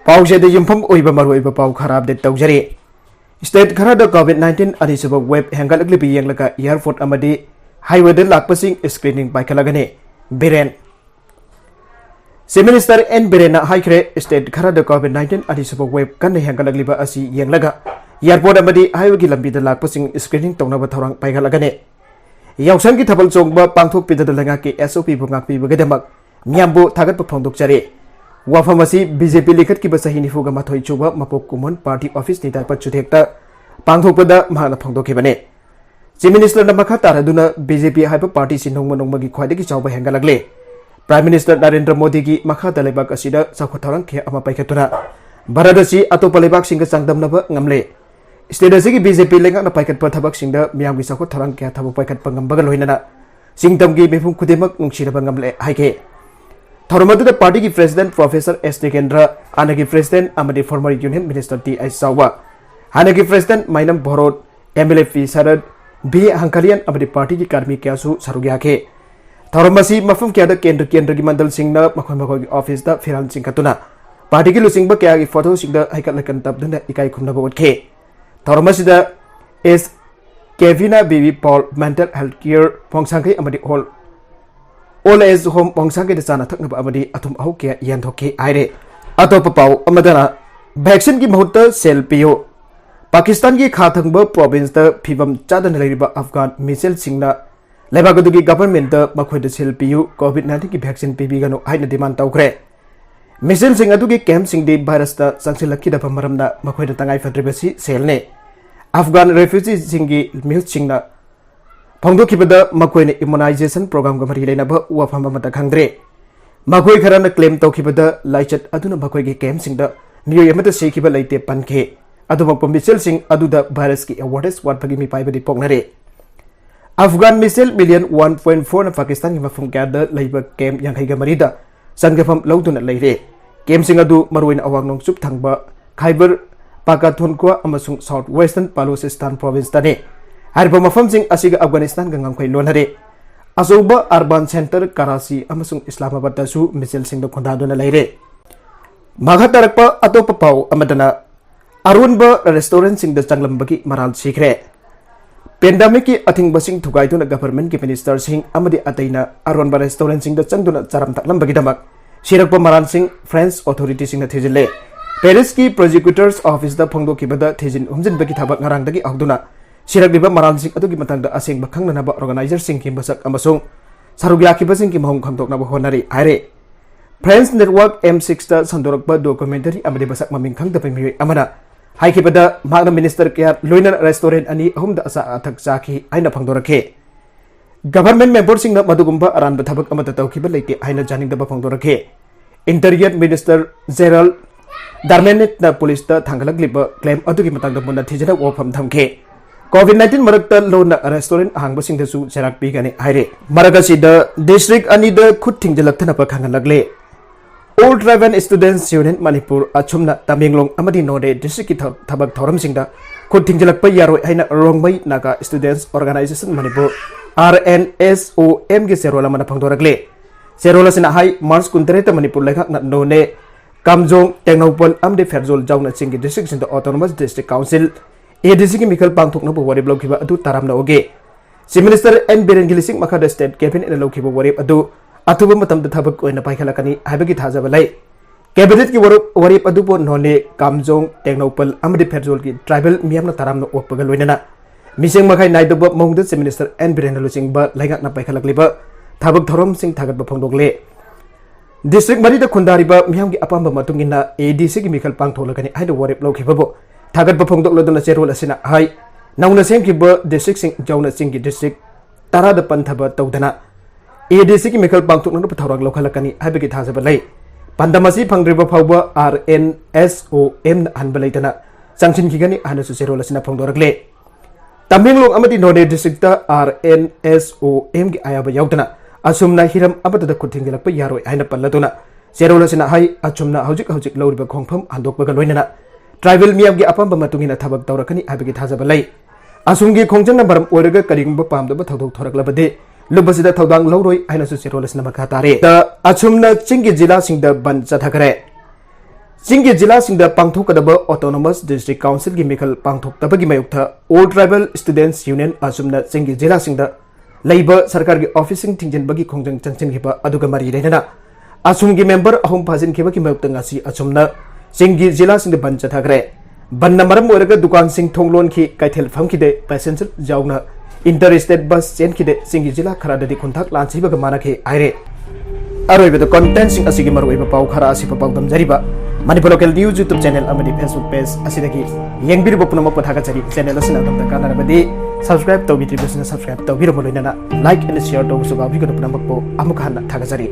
पाउसेद युमफम ओइबा मरोइबा पाउ खराब दे तौजरे स्टेट खराद कोविड-19 अनिसुब वेब हेंगलकलिबि यंगलका एयरपोर्ट अमदी हाईवे दे लाकपसिंग स्क्रीनिंग पाइखलगने Biren chief minister N Biren हाइख्रे स्टेट खराद कोविड-19 अनिसुब वेब कन हेंगलकलिबा असि यंगलगा एयरपोर्ट अमदी हाईवे की लंबी द लाकपसिंग स्क्रीनिंग तौनब थौरंग पाइखलगने याउसन की थबल चोंगबा पांगथोक पिदद लंगा के एसओपी बुंगाक पिबगदमक मियामबु थागत फोंदोकचरे वाफम बीजेपी लिखत की सही निफुगा मथोई चुब मपोक कुमन पार्टी ऑफिस नि दायप चुथेक्ता पांगथोकपदा महना फोंदोखिबने चीफ मिनिस्टर न मखा तारदुना बीजेपी हाइब पार्टी सि नोंग नोंगमगी ख्वाइदगी चावबा हेंगलगले प्राइम मिनिस्टर नरेंद्र मोदी की मखा तलेबाक असिदा साखोथौरंग खे अमा पाइखतुना भारत असि अतोप लेबाक सिंग चांगदमनब ngamle स्टेट असि बीजेपी लेंगा न पाइखतप थबक सिंग मियामगी साखोथौरंग खे थबक पाइखतप ngambag loinana सिंगदमगी मिफुम खुदेमक नुंगसिरबा ngamle हाइके थौरमदुदा पार्टी की प्रेसिडेंट प्रोफेसर एस निकेंद्र आना की प्रेसिडेंट अमदी former union minister T I सावा हाना की प्रेसिडेंट माइनम भोरोट एमएलए पी शरद बी हंकलियन अमदी पार्टी की कार्मी क्यासु सरुग्याखे थौरमसी मफम क्यादा केंद्र की मंडल सिंगना मखोय मखोय ऑफिस दा फिरान सिंगतुना पार्टी की लुसिंगबा क्या की फोटो सिंगदा हाइकलकन तबदुना इकाई खुमनबा उठखे थौरमसीदा एस केविना BV Paul mental health care पोंगसांगै अमदी हॉल All एज होम पोंगसांगे चाना थकनब अमदी अथुम अहु के यानथोके आइरे अतोप पाउ अमदना वैक्सीन की महत्ता सेल पियो पाकिस्तान की खाथंग प्रोविंस फिवम चादन लेरिबा अफगान मिसेल सिंगना लेबागदुगी गवर्नमेंट मखोयद सेल पियो कोविड-19 की वैक्सीन पिबिगनो हाइना डिमांड तौखरे मिसेल सिंग अदुगी कैम्प सिंगदी वायरस ता संगसिलक्कीदब मरमना मखोयद तंगाई फद्रिबसी सेलने अफगान रेफ्यूजी सिंगी मिहुत सिंगना फोंदोखिबदा मखोयने इम्युनाइजेशन प्रोग्राम गमरी लेनब वाफम अमता खंगद्रे मखोय खरना क्लेम तौखिबदा लाइचत अदुना मखोयगे कैम्प सिंगदा मियोय अमता सेखिबा लेते पनखे अदुमक मिसेल सिंग अदुदा वायरस की अवेयरनेस वाटफगी मी पाइबदी पोंगनरे अफगान मिसेल मिलियन 1.4 न पाकिस्तान की मफम क्यादा लेब कैम्प यांखैगा मरीदा संगफम लौदुना लेरे कैम्प सिंग अदु मरोइन अवांग नोंगसुप थंगबा Khyber पाकाथुनक्वा अमसुंग south western Balochistan province तने हरब मफम सिंग असिग अफगानिस्तान गंगंखै लोनरे अचौब अर्बन सेंटर कराची अमसुंग इस्लामाबाद दसु मिसेल सिंग खोंदादुना लेरे माघा तरकप अतोप पाउ अमदना अरुणबा रेस्टोरेंट सिंग चंगलम्बगी मराल सिखरे पेंडेमिक की अथिंगबसिंग थुगाइदुना गवर्नमेंट की मिनिस्टर सिंग अमदि अतैना अरुणबा रेस्टोरेंट सिंग चंगदुना चरम तकलम्बगीदमक सिरकप मराल सिंग फ्रेंच अथॉरिटी सिंग थिजिले पेरिस की प्रोसिक्यूटर्स ऑफिस दा फोंदोखिबदा थिजिन हुमजिनबगी थबक ngarangdagi अगदुना सिरकलिबा मराल सिंग अदुगी मतंगदा असेंगबा खंगनबा ऑर्गेनाइजर सिंग की मसक अमसुंग सरुग्याखिबा सिंग की Meham खंगदोकनबा honorary आइरे French network M6 दा संदोरकबा डॉक्यूमेंटरी अमदि बसक ममिंग खंगदबा मियोय अमना हाइखिबदा मागना मिनिस्टर क्या लोइनर रेस्टोरेंट अनि अहुमदा असा अथक चाखि आइना फंगदोरखे गवर्नमेंट मेंबर सिंग मदुगुंबा अरानबा थबक अमता तौखिबा लेते आइना जानिंगदबा फंगदोरखे इंटीरियर मिनिस्टर जेरल दार्मेनेट ना पुलिस दा थांगलकलिबा क्लेम अदुगी मतंगदा मुना थिजना वफम थमखे कोविड-19 मरकता लोन रेस्टोरेंट हांगबसिंगदसु सेराक पिगने हाइरे मरकसिदा डिस्ट्रिक्ट अनि द खुद थिंgjillaktanaba khanghallakli All Travel Students Union Manipur achumna Tamenglong amadi node district ki thabak thoramsingda khut thingjillakpa yaroi haina Rongmei Naga Students Organization Manipur RNSOM ge serola mana phangdorakle serola sina hai March 13 Manipur lekhak na none kamjong tengnopol amde ferzol jauna chingi district sin autonomous district council ADC की मिखल पांगथोकना वरेब लौखिबा अदु तारामना ओगे chief minister N Biren गिलिसिंग मखा state cabinet लौखिबा वरेब अदु अथुब मतम थबक ओइना पाइखलकनी हाइबगी थाजब लै कैबिनेट की वरेब अदु पो नोने कामजोंग टेक्नोपल अमदि फेरजोल की ट्राइबल मियामना तारामना ओपगा लोइना मिसिंग मखाइ नाइदब मौंगद चीफ मिनिस्टर एन बिरेन लुसिंगबा लाइगाकना पाइखलकलिबा थबक थरोम सिंग थागतबा फंदोगले डिस्ट्रिक्ट मरिदा खुंदारिबा मियामगी अपाम्बा मतुंगिना ADC की मिखल पांगथोलकनी हाइद वरेब लौखिबाबो थागत फोंदोकलदुना चेरोल असिना हाई नौना सेमखिबा डिस्ट्रिक्ट सिंग जौना चिंगी डिस्ट्रिक्ट ताराद पंथब तौदना ADC की मिखल पांगथोकना पथौरक लौखलकनी हाइबगी थाजब लै पंदमसी फंग्रिबा फावबा RNSOM हनबा लैतना संगसिनखिगनी हानसु चेरोल असिना फोंदोरकले तमिंगलोंग अमदि नोने डिस्ट्रिक्ट RNSOM की आयाबा याउदना असुमना हिरम अबतदा खुथिंगलकपा यारोय हाइना पल्लदुना चेरोल असिना हाई अचुमना हौजिक लौरिबा खोंगफम हांदोकबगा लोइना ट्राइबल मियाम की अपंब मतुंगिना थबक तौरकनी हाइबगी थाजब लै असुमगी खोंजंगना मरम ओरगा करिगुंबा पामदबा थौदोक थोरकलबदे लुबसिदा थौदांग लौरोय हाइनासु चेरोलसना मखा तारे द अचुमना चिंगी जिला सिंगदा बंद चठाखरे Chinggi Jilla Singda Pangthokadaba Autonomous District Council gi Mikal Pangthoktabagi Mayukta All Tribal Students Union ATSUMna Chinggi Jilla Singda Labor Sarkar gi Officing Thingjillaktanaba Khongjang Changchin Hiba Aduga Mari Renana ATSUM gi member ahum phajin khiba ki mayukta ngasi ATSUMna Chinggi Jilla Singda Band Chtthakhre Band maram oiraga dukan sing thonglon ki kaithel famkide passenger jauna interstate bus chen kide Chinggi Jilla kharadadi khunthak lansiba ga manakhe aire Aroiba the content sing asigi maroiba pau khara asi pau damjariba Manipur local news YouTube channel amadi Facebook page asidagi yengbiribo punamak pathagachari channel asina damda kanarabadi subscribe tawbitri besna subscribe tawbiro moloinana like and share tawbusu babi ko punamak po amukhanna thagachari